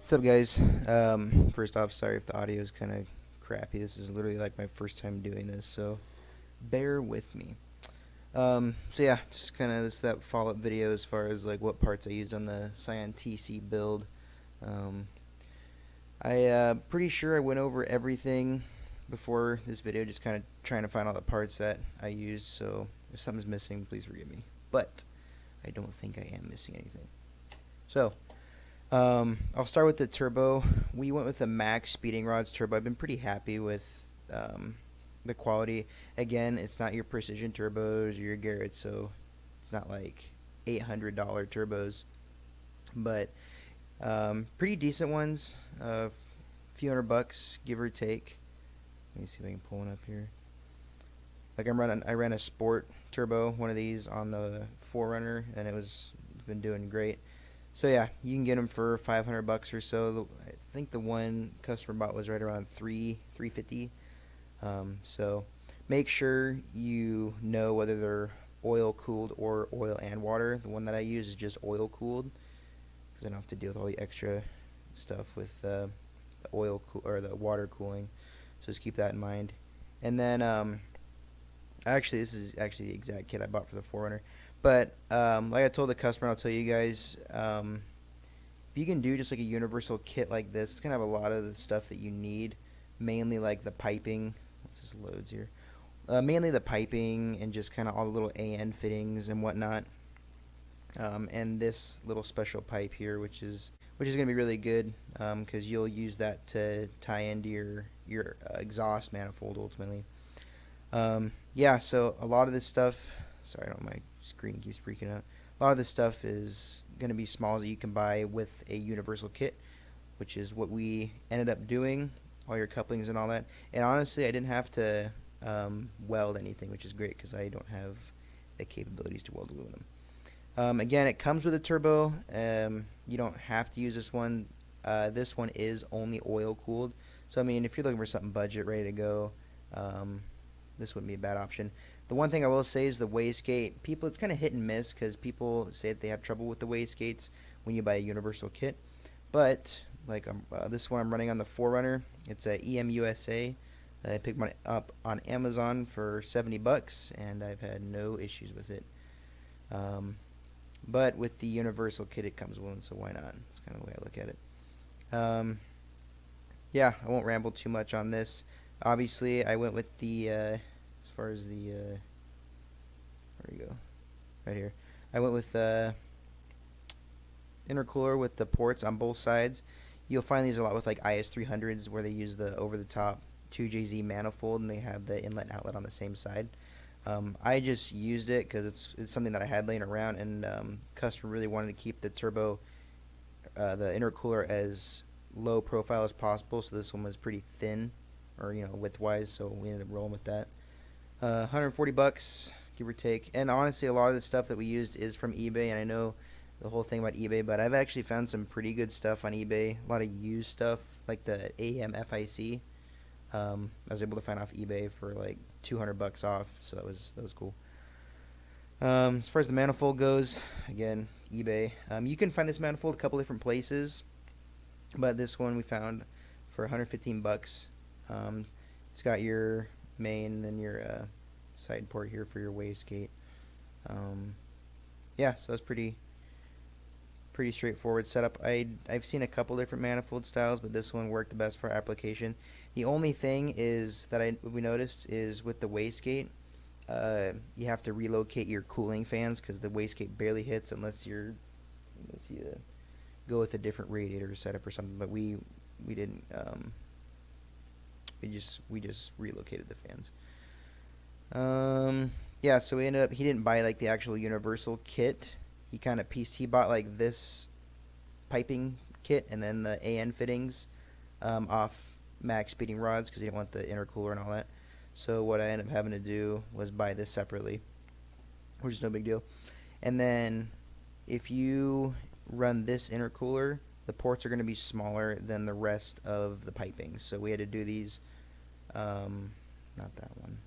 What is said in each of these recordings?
What's up, guys? First off, sorry if the audio is kind of crappy. This is literally like my first time doing this, so bear with me. So yeah, just kind of that follow-up video as far as like what parts I used on the Scion TC build. Um, I pretty sure I went over everything before this video, just kind of trying to find all the parts that I used. So if something's missing, please forgive me. But I don't think I am missing anything. So I'll start with the turbo. We went with the Max Speeding Rods turbo. I've been pretty happy with the quality. Again, it's not your precision turbos or your Garrett, so it's not like $800 turbos, but pretty decent ones. Few $100, give or take. Let me see if I can pull one up here. Like I ran a Sport turbo, one of these on the Forerunner, and it's been doing great. So yeah, you can get them for $500 or so. I think the one customer bought was right around 350. So make sure you know whether they're oil cooled or oil and water. The one that I use is just oil cooled because I don't have to deal with all the extra stuff with the or the water cooling. So just keep that in mind. And then actually, this is actually the exact kit I bought for the Forerunner. But like I told the customer, I'll tell you guys, if you can do just like a universal kit like this, it's gonna have a lot of the stuff that you need, mainly like the piping. Once this loads here, mainly the piping and just kind of all the little AN fittings and whatnot. And this little special pipe here, which is gonna be really good because you'll use that to tie into your exhaust manifold ultimately. Yeah, so a lot of this stuff. Sorry, I don't. My screen keeps freaking out. A lot of this stuff is going to be smalls that you can buy with a universal kit, which is what we ended up doing. All your couplings and all that. And honestly, I didn't have to weld anything, which is great because I don't have the capabilities to weld aluminum. Again, it comes with a turbo. You don't have to use this one. This one is only oil cooled. So I mean, if you're looking for something budget, ready to go, this wouldn't be a bad option. The one thing I will say is the wastegate. People, it's kind of hit and miss because people say that they have trouble with the wastegates when you buy a universal kit. But like this one I'm running on the Forerunner, it's a EMUSA. I picked one up on Amazon for $70, and I've had no issues with it. But with the universal kit, it comes with one, so why not? That's kind of the way I look at it. Um, yeah, I won't ramble too much on this. Obviously, I went with the as far as the where do you go? Right here. I went with the intercooler with the ports on both sides. You'll find these a lot with like IS300s where they use the over-the-top 2JZ manifold and they have the inlet and outlet on the same side. I just used it because it's something that I had laying around, and customer really wanted to keep the turbo, the intercooler as low profile as possible. So this one was pretty thin, or widthwise. So we ended up rolling with that. $140, give or take. And honestly, a lot of the stuff that we used is from eBay, and I know the whole thing about eBay, but I've actually found some pretty good stuff on eBay. A lot of used stuff, like the AMFIC. I was able to find off eBay for like $200 off, so that was cool. As far as the manifold goes, again, eBay. You can find this manifold a couple different places, but this one we found for $115. It's got your main and then your side port here for your wastegate. Yeah, so that's pretty straightforward setup. I've seen a couple different manifold styles, but this one worked the best for our application. The only thing is that we noticed is with the wastegate, you have to relocate your cooling fans because the wastegate barely hits unless you go with a different radiator setup or something. But we didn't. We just relocated the fans. Yeah, so we ended up. He didn't buy like the actual universal kit. He bought like this piping kit and then the AN fittings off Max Speeding Rods because he didn't want the intercooler and all that. So what I ended up having to do was buy this separately, which is no big deal. And then if you run this intercooler, the ports are going to be smaller than the rest of the piping. So we had to do these, not that one,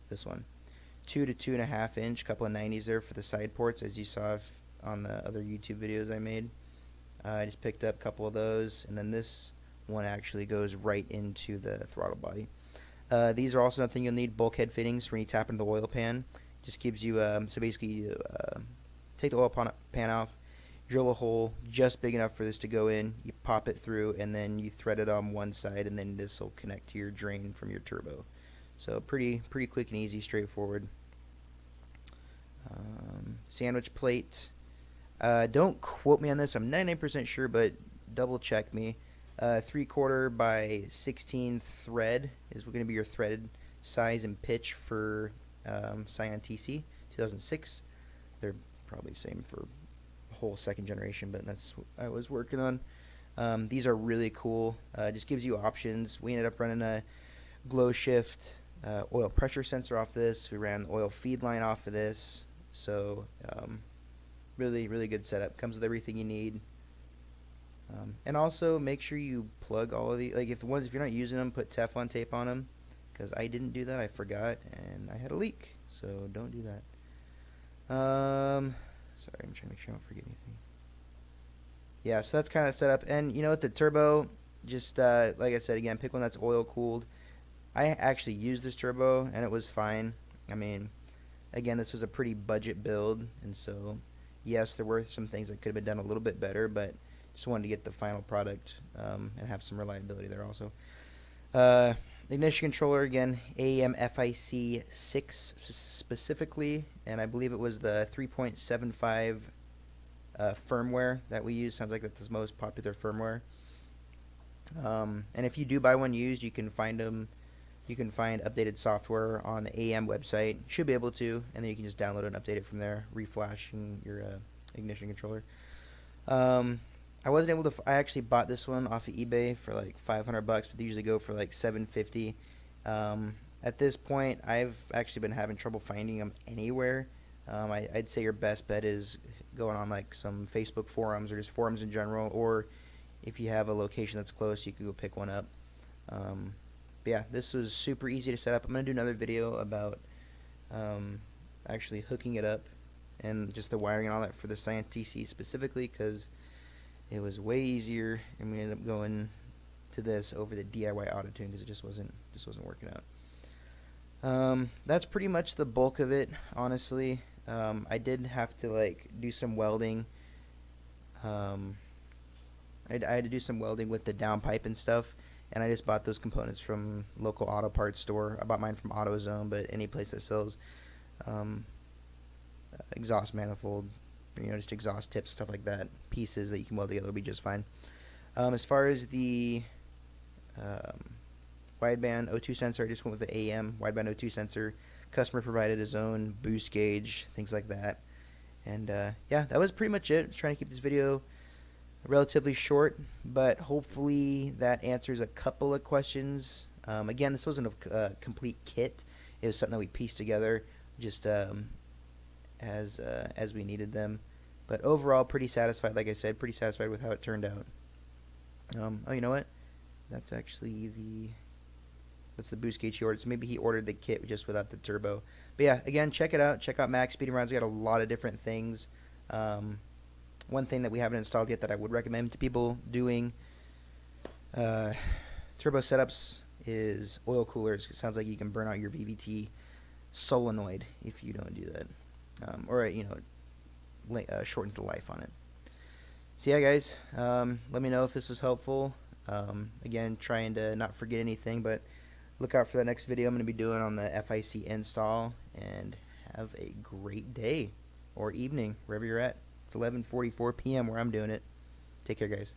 this one. 2 to 2.5 inch, couple of 90s there for the side ports, as you saw on the other YouTube videos I made. I just picked up a couple of those, and then this one actually goes right into the throttle body. These are also another thing you'll need, bulkhead fittings when you tap into the oil pan. Just gives you, so basically you take the oil pan off, drill a hole just big enough for this to go in, you pop it through, and then you thread it on one side, and then this will connect to your drain from your turbo. So pretty quick and easy, straightforward. Sandwich plate. Don't quote me on this. I'm 99% sure, but double check me. 3/4 by 16 thread is going to be your threaded size and pitch for Scion TC 2006. They're probably the same for whole second generation, but that's what I was working on. These are really cool. Just gives you options. We ended up running a glow shift oil pressure sensor off this. We ran the oil feed line off of this. So really good setup. Comes with everything you need. And also make sure you plug all of the, like if you're not using them, put Teflon tape on them, because I didn't do that. I forgot and I had a leak. So don't do that. Sorry, I'm trying to make sure I don't forget anything. Yeah, so that's kind of set up. And you know what, the turbo, just like I said again, pick one that's oil cooled. I actually used this turbo and it was fine. I mean, again, this was a pretty budget build, and so yes, there were some things that could have been done a little bit better, but just wanted to get the final product and have some reliability there also. Ignition controller, again, AEM FIC 6 specifically, and I believe it was the 3.75 firmware that we use. Sounds like that's the most popular firmware. And if you do buy one used, you can find them. You can find updated software on the AEM website. Should be able to, and then you can just download and update it from there, reflashing your ignition controller. I wasn't able to. I actually bought this one off of eBay for like $500, but they usually go for like $750. At this point, I've actually been having trouble finding them anywhere. I'd say your best bet is going on like some Facebook forums or just forums in general, or if you have a location that's close, you can go pick one up. But yeah, this was super easy to set up. I'm going to do another video about actually hooking it up and just the wiring and all that for the Scion TC specifically, because it was way easier, and we ended up going to this over the DIY auto tune because it just wasn't working out. That's pretty much the bulk of it, honestly. I did have to like do some welding. I had to do some welding with the downpipe and stuff, and I just bought those components from local auto parts store. I bought mine from AutoZone, but any place that sells exhaust manifold, just exhaust tips, stuff like that, pieces that you can weld together will be just fine. As far as the wideband O2 sensor, I just went with the AEM wideband O2 sensor. Customer provided his own boost gauge, things like that. And yeah, that was pretty much it. I was trying to keep this video relatively short, but hopefully that answers a couple of questions. Again, this wasn't a complete kit. It was something that we pieced together just as we needed them. But overall, pretty satisfied. Like I said, pretty satisfied with how it turned out. Oh, you know what? That's actually that's the boost gauge he ordered. So maybe he ordered the kit just without the turbo. But yeah, again, check it out. Check out Max Speed and Rounds. Got a lot of different things. One thing that we haven't installed yet that I would recommend to people doing turbo setups is oil coolers. It sounds like you can burn out your VVT solenoid if you don't do that, or shortens the life on it. So yeah, guys, let me know if this was helpful. Again, trying to not forget anything, but look out for the next video I'm going to be doing on the FIC install, and have a great day or evening wherever you're at. It's 11:44 p.m. where I'm doing it. Take care, guys.